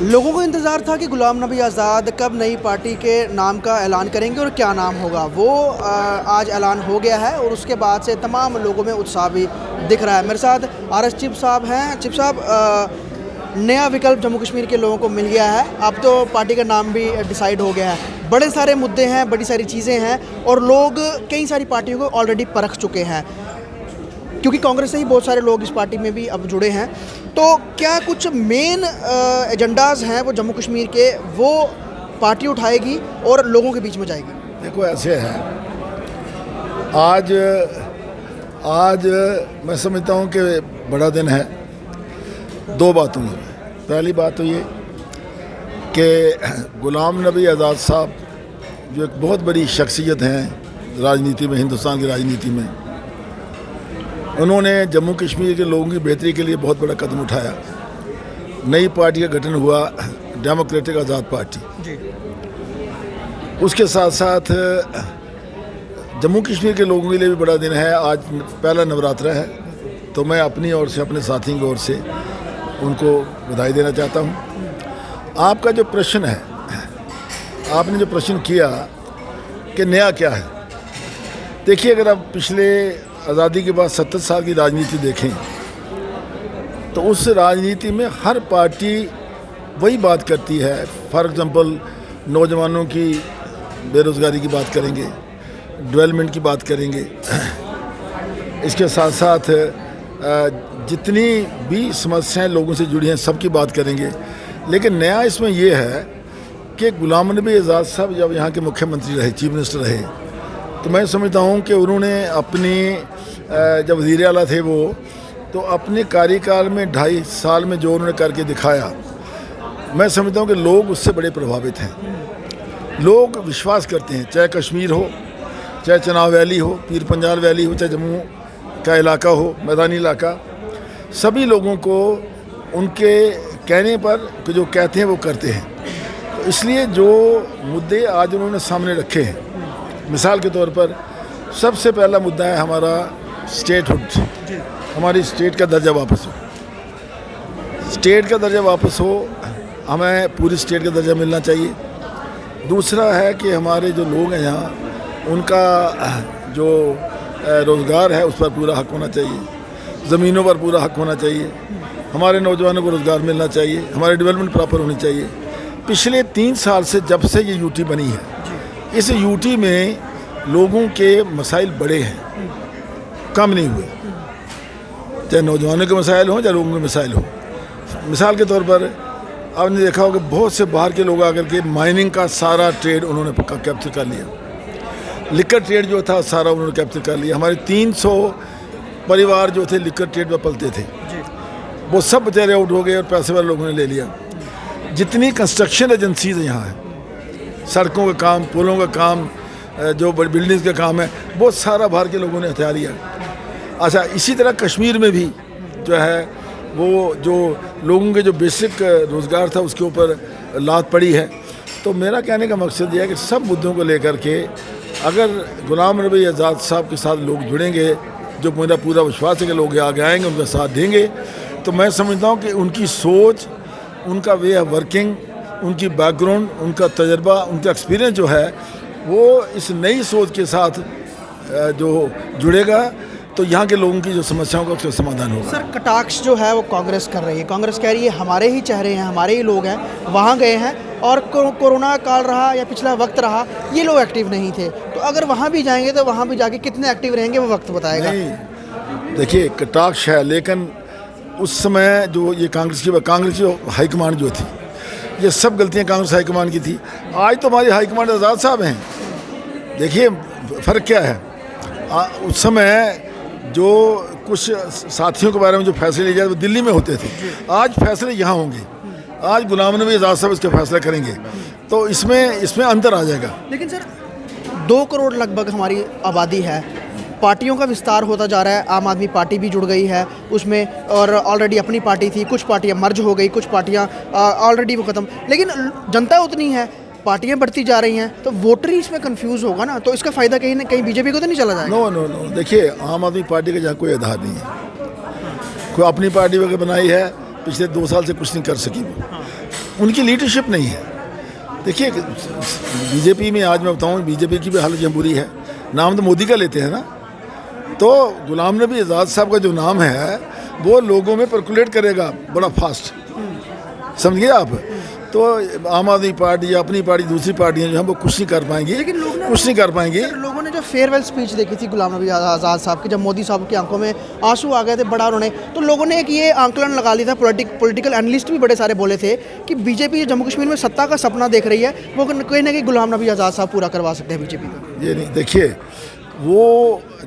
लोगों को इंतज़ार था कि गुलाम नबी आज़ाद कब नई पार्टी के नाम का ऐलान करेंगे और क्या नाम होगा। वो आज ऐलान हो गया है और उसके बाद से तमाम लोगों में उत्साह भी दिख रहा है। मेरे साथ RS चिप साहब हैं। चिप साहब, नया विकल्प जम्मू कश्मीर के लोगों को मिल गया है। अब तो पार्टी का नाम भी डिसाइड हो गया है। बड़े सारे मुद्दे हैं, बड़ी सारी चीज़ें हैं और लोग कई सारी पार्टियों को ऑलरेडी परख चुके हैं, क्योंकि कांग्रेस से ही बहुत सारे लोग इस पार्टी में भी अब जुड़े हैं। तो क्या कुछ मेन एजेंडाज हैं वो जम्मू कश्मीर के, वो पार्टी उठाएगी और लोगों के बीच में जाएगी? देखो, ऐसे है, आज मैं समझता हूँ कि बड़ा दिन है दो बातों में। पहली बात तो ये कि गुलाम नबी आज़ाद साहब जो एक बहुत बड़ी शख्सियत हैं राजनीति में, हिंदुस्तान की राजनीति में, उन्होंने जम्मू कश्मीर के लोगों की बेहतरी के लिए बहुत बड़ा कदम उठाया। नई पार्टी का गठन हुआ, डेमोक्रेटिक आज़ाद पार्टी जी। उसके साथ साथ जम्मू कश्मीर के लोगों के लिए भी बड़ा दिन है। आज पहला नवरात्रा है, तो मैं अपनी ओर से, अपने साथियों की ओर से उनको बधाई देना चाहता हूँ। आपका जो प्रश्न है, आपने जो प्रश्न किया कि नया क्या है, देखिए, अगर आप पिछले आज़ादी के बाद 70 साल की राजनीति देखें तो उस राजनीति में हर पार्टी वही बात करती है। फॉर एग्ज़ाम्पल, नौजवानों की बेरोज़गारी की बात करेंगे, डेवलपमेंट की बात करेंगे, इसके साथ साथ जितनी भी समस्याएं लोगों से जुड़ी हैं सबकी बात करेंगे। लेकिन नया इसमें यह है कि गुलाम नबी आज़ाद साहब जब यहाँ के मुख्यमंत्री रहे, चीफ मिनिस्टर रहे, तो मैं समझता हूँ कि उन्होंने अपनी जब वज़ीर आला थे वो, तो अपने कार्यकाल में 2.5 साल में जो उन्होंने करके दिखाया, मैं समझता हूँ कि लोग उससे बड़े प्रभावित हैं। लोग विश्वास करते हैं, चाहे कश्मीर हो, चाहे चनाब वैली हो, पीर पंजाल वैली हो, चाहे जम्मू का इलाका हो, मैदानी इलाका, सभी लोगों को उनके कहने पर कि जो कहते हैं वो करते हैं। तो इसलिए जो मुद्दे आज उन्होंने सामने रखे हैं, मिसाल के तौर पर सबसे पहला मुद्दा है हमारा स्टेटहुड, हमारी स्टेट का दर्जा वापस हो। स्टेट का दर्जा वापस हो, हमें पूरी स्टेट का दर्जा मिलना चाहिए। दूसरा है कि हमारे जो लोग हैं यहाँ, उनका जो रोज़गार है उस पर पूरा हक होना चाहिए, ज़मीनों पर पूरा हक होना चाहिए, हमारे नौजवानों को रोज़गार मिलना चाहिए, हमारी डेवलपमेंट प्रॉपर होनी चाहिए। पिछले 3 साल से जब से ये यूटी बनी है, इस यूटी में लोगों के मसाइल बड़े हैं, कम नहीं हुए, चाहे नौजवानों के मसाइल हों, चाहे लोगों के मसाइल हों। मिसाल के तौर पर आपने देखा होगा बहुत से बाहर के लोग आकर के माइनिंग का सारा ट्रेड उन्होंने कैप्चर कर लिया, लिकर ट्रेड जो था सारा उन्होंने कैप्चर कर लिया। हमारे 300 परिवार जो थे लिकर ट्रेड में पलते थे, वो सब बेचारे आउट हो गए और पैसे वाले लोगों ने ले लिया। जितनी कंस्ट्रक्शन एजेंसीज यहाँ हैं, सड़कों का काम, पुलों का काम, जो बिल्डिंग्स का काम है, वो सारा बाहर के लोगों ने हथिया लिया। अच्छा, इसी तरह कश्मीर में भी जो है वो जो लोगों के जो बेसिक रोज़गार था उसके ऊपर लात पड़ी है। तो मेरा कहने का मकसद ये है कि सब मुद्दों को लेकर के अगर गुलाम नबी आज़ाद साहब के साथ लोग जुड़ेंगे, जो मेरा पूरा विश्वास है कि लोग आगे आएंगे, उनका साथ देंगे, तो मैं समझता हूँ कि उनकी सोच, उनका वे ऑफ वर्किंग, उनकी बैकग्राउंड, उनका तजर्बा, उनका एक्सपीरियंस जो है, वो इस नई सोच के साथ जो जुड़ेगा तो यहाँ के लोगों की जो समस्याओं का उसका समाधान होगा। सर, कटाक्ष जो है वो कांग्रेस कर रही है। कांग्रेस कह रही है हमारे ही चेहरे हैं, हमारे ही लोग हैं, वहाँ गए हैं और कोरोना काल रहा या पिछला वक्त रहा, ये लोग एक्टिव नहीं थे, तो अगर वहाँ भी जाएंगे तो वहाँ भी जाके कितने एक्टिव रहेंगे वो वक्त बताएगा। नहीं, देखिए, कटाक्ष है, लेकिन उस समय जो ये कांग्रेस की हाईकमान जो थी, ये सब गलतियाँ कांग्रेस हाईकमान की थी। आज तो हमारी हाईकमान आज़ाद साहब हैं। देखिए फ़र्क क्या है, उस समय जो कुछ साथियों के बारे में जो फैसले लिए जाते वो दिल्ली में होते थे, आज फैसले यहाँ होंगे। आज गुलाम नबी आज़ाद साहब इसके फैसले करेंगे, तो इसमें अंतर आ जाएगा। लेकिन सर, 2 करोड़ लगभग हमारी आबादी है, पार्टियों का विस्तार होता जा रहा है, आम आदमी पार्टी भी जुड़ गई है उसमें, और ऑलरेडी अपनी पार्टी थी, कुछ पार्टियां मर्ज हो गई, कुछ पार्टियां ऑलरेडी वो ख़त्म, लेकिन जनता उतनी है, पार्टियां बढ़ती जा रही हैं, तो वोटर ही इसमें कंफ्यूज होगा ना, तो इसका फ़ायदा कहीं ना कहीं बीजेपी को तो नहीं चला जाएगा? नो, देखिए, आम आदमी पार्टी का जहाँ कोई आधार नहीं है, कोई अपनी पार्टी वगैरह बनाई है, पिछले 2 साल से कुछ नहीं कर सकी वो। उनकी लीडरशिप नहीं है। देखिए बीजेपी में आज मैं बताऊँ, बीजेपी की भी हालत यहाँ बुरी है। नाम तो मोदी का लेते हैं ना, तो गुलाम नबी आज़ाद साहब का जो नाम है वो लोगों में पर्कुलेट करेगा बड़ा फास्ट, समझिए आप। तो आम आदमी पार्टी या अपनी पार्टी दूसरी पार्टियां जो हैं वो कुछ नहीं कर पाएंगी, लेकिन लोग कुछ नहीं कर पाएंगी। लोगों ने जो फेयरवेल स्पीच देखी थी गुलाम नबी आज़ाद साहब की, जब मोदी साहब की आंखों में आंसू आ गए थे बड़ा उन्होंने, तो लोगों ने एक ये आंकलन लगा लिया था, पॉलिटिकल एनालिस्ट भी बड़े सारे बोले थे कि बीजेपी जम्मू कश्मीर में सत्ता का सपना देख रही है, वो कहीं ना कहीं गुलाम नबी आज़ाद साहब पूरा करवा सकते हैं बीजेपी का। ये नहीं, देखिए वो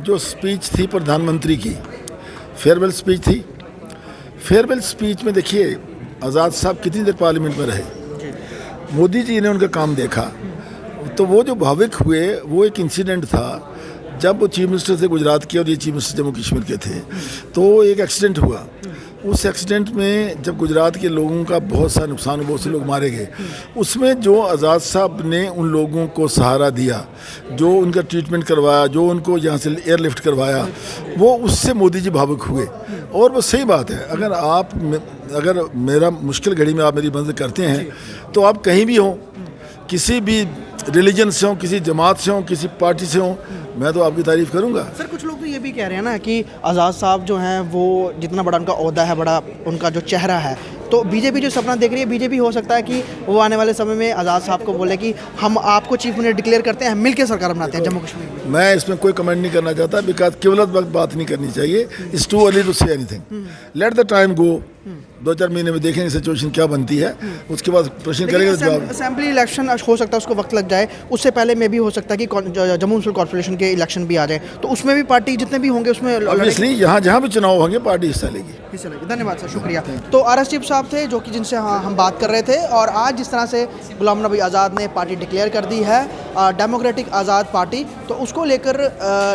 जो स्पीच थी प्रधानमंत्री की, फेयरवेल स्पीच थी। फेयरवेल स्पीच में देखिए आज़ाद साहब कितनी देर पार्लियामेंट में रहे, मोदी जी ने उनका काम देखा। तो वो जो भावुक हुए वो एक इंसिडेंट था जब वो चीफ मिनिस्टर थे गुजरात के और ये चीफ मिनिस्टर जम्मू कश्मीर के थे। तो एक एक्सीडेंट हुआ, उस एक्सीडेंट में जब गुजरात के लोगों का बहुत सा नुकसान हुआ, बहुत से लोग मारे गए, उसमें जो आज़ाद साहब ने उन लोगों को सहारा दिया, जो उनका ट्रीटमेंट करवाया, जो उनको यहाँ से एयरलिफ्ट करवाया, वो उससे मोदी जी भावुक हुए। और वो सही बात है, अगर मेरा मुश्किल घड़ी में आप मेरी मदद करते हैं तो आप कहीं भी हों, किसी भी रिलीजन से हों, किसी जमात से हों, किसी पार्टी से हों, मैं तो आपकी तारीफ़ करूंगा। सर कुछ लोग तो ये भी कह रहे हैं ना कि आज़ाद साहब जो हैं वो जितना बड़ा उनका ओहदा है, बड़ा उनका जो चेहरा है, तो बीजेपी जो सपना देख रही है, बीजेपी हो सकता है कि वो आने वाले समय में आज़ाद साहब को बोले कि हम आपको चीफ मिनिस्टर डिक्लेयर करते हैं, मिलकर सरकार बनाते हैं जम्मू कश्मीर में। मैं इसमें कोई कमेंट नहीं करना चाहता, बिकॉज केवल बात नहीं करनी चाहिए। It's too early to say anything, let the time go. 2-4 महीने में देखेंगे सिचुएशन क्या बनती है, उसके बाद प्रश्न करेंगे जवाब। असेंबली इलेक्शन हो सकता है उसको वक्त लग जाए, उससे पहले में भी हो सकता है कि जम्मू म्यूनसिपल कॉर्पोरेशन के इलेक्शन भी आ जाए, तो उसमें भी पार्टी जितने भी होंगे उसमें ऑब्वियसली जहाँ भी चुनाव होंगे पार्टी हिस्सा लेगी। धन्यवाद सर, शुक्रिया। तो आरएस चीफ साहब थे जो कि जिनसे हम बात कर रहे थे, और आज जिस तरह से गुलाम नबी आज़ाद ने पार्टी डिक्लेयर कर दी है, डेमोक्रेटिक आज़ाद पार्टी, तो उसको लेकर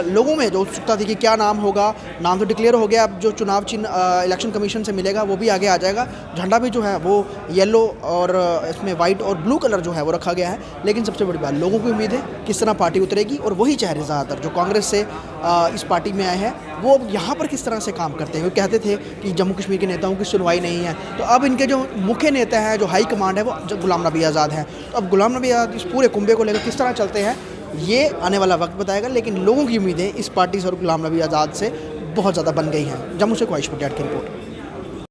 लोगों में जो उत्सुकता थी कि क्या नाम होगा, नाम तो डिक्लेयर हो गया, अब जो चुनाव चिन्ह इलेक्शन कमीशन से मिलेगा वो भी आगे आ जाएगा। झंडा भी जो है वो येलो और इसमें वाइट और ब्लू कलर जो है वो रखा गया है, लेकिन सबसे बड़ी बात लोगों की उम्मीद है किस तरह पार्टी उतरेगी, और वही चेहरे ज़्यादातर जो कांग्रेस से इस पार्टी में आए हैं वो यहाँ पर किस तरह से काम करते हैं। वो कहते थे कि जम्मू कश्मीर के नेताओं की सुनवाई नहीं है, तो अब इनके जो मुख्य नेता हैं, जो हाई कमांड है, वो गुलाम नबी आज़ाद हैं। तो अब गुलाम नबी आज़ाद इस पूरे कुंबे को लेकर किस तरह चलते हैं ये आने वाला वक्त बताएगा, लेकिन लोगों की उम्मीदें इस पार्टी से और गुलाम नबी आज़ाद से बहुत ज़्यादा बन गई हैं। जम्मू से ख्वाहिश पटियाला की रिपोर्ट।